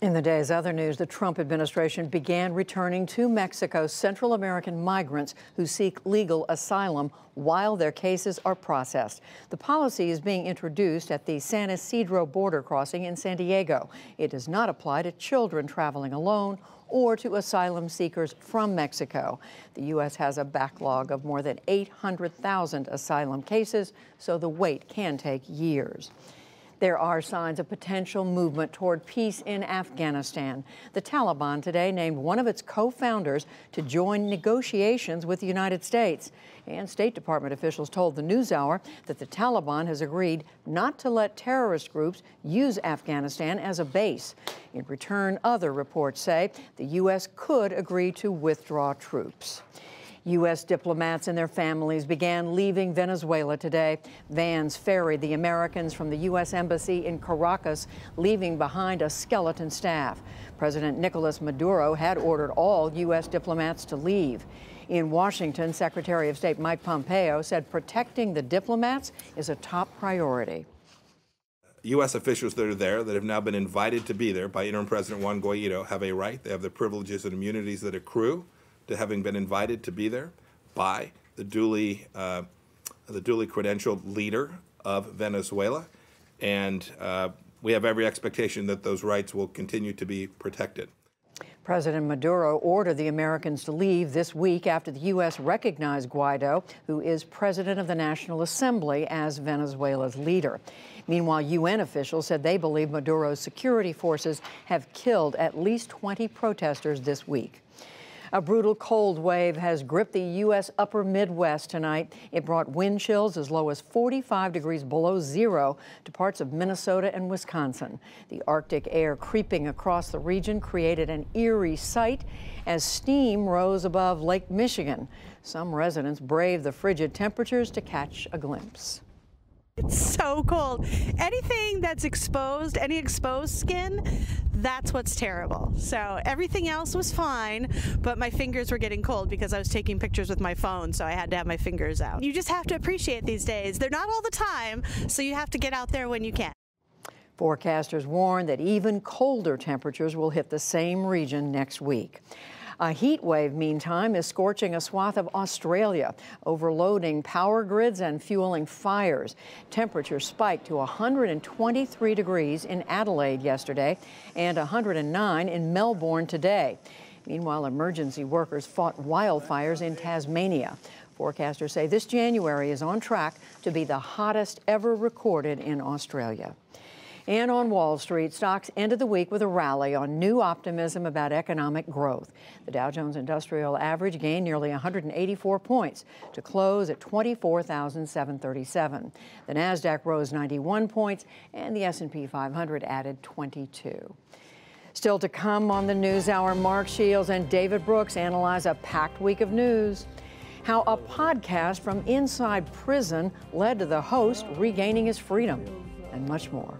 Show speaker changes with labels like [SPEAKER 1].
[SPEAKER 1] In the day's other news, the Trump administration began returning to Mexico Central American migrants who seek legal asylum while their cases are processed. The policy is being introduced at the San Isidro border crossing in San Diego. It does not apply to children traveling alone or to asylum seekers from Mexico. The U.S. has a backlog of more than 800,000 asylum cases, so the wait can take years. There are signs of potential movement toward peace in Afghanistan. The Taliban today named one of its co-founders to join negotiations with the United States. And State Department officials told the NewsHour that the Taliban has agreed not to let terrorist groups use Afghanistan as a base. In return, other reports say the U.S. could agree to withdraw troops. U.S. diplomats and their families began leaving Venezuela today. Vans ferried the Americans from the U.S. Embassy in Caracas, leaving behind a skeleton staff. President Nicolas Maduro had ordered all U.S. diplomats to leave. In Washington, Secretary of State Mike Pompeo said protecting the diplomats is a top priority.
[SPEAKER 2] U.S. officials that are there that have now been invited to be there by Interim President Juan Guaido have a right. They have the privileges and immunities that accrue to having been invited to be there by the duly credentialed leader of Venezuela, and we have every expectation that those rights will continue to be protected.
[SPEAKER 1] President Maduro ordered the Americans to leave this week after the U.S. recognized Guaido, who is president of the National Assembly, as Venezuela's leader. Meanwhile, UN officials said they believe Maduro's security forces have killed at least 20 protesters this week. A brutal cold wave has gripped the U.S. upper Midwest tonight. It brought wind chills as low as 45 degrees below zero to parts of Minnesota and Wisconsin. The Arctic air creeping across the region created an eerie sight as steam rose above Lake Michigan. Some residents braved the frigid temperatures to catch a glimpse.
[SPEAKER 3] It's so cold. Anything that's exposed, any exposed skin, that's what's terrible. So everything else was fine, but my fingers were getting cold because I was taking pictures with my phone, so I had to have my fingers out. You just have to appreciate these days. They're not all the time, so you have to get out there when you can.
[SPEAKER 1] Forecasters warn that even colder temperatures will hit the same region next week. A heat wave, meantime, is scorching a swath of Australia, overloading power grids and fueling fires. Temperatures spiked to 123 degrees in Adelaide yesterday and 109 in Melbourne today. Meanwhile, emergency workers fought wildfires in Tasmania. Forecasters say this January is on track to be the hottest ever recorded in Australia. And on Wall Street, stocks ended the week with a rally on new optimism about economic growth. The Dow Jones Industrial Average gained nearly 184 points to close at 24,737. The Nasdaq rose 91 points, and the S&P 500 added 22. Still to come on the NewsHour, Mark Shields and David Brooks analyze a packed week of news. How a podcast from inside prison led to the host regaining his freedom, and much more.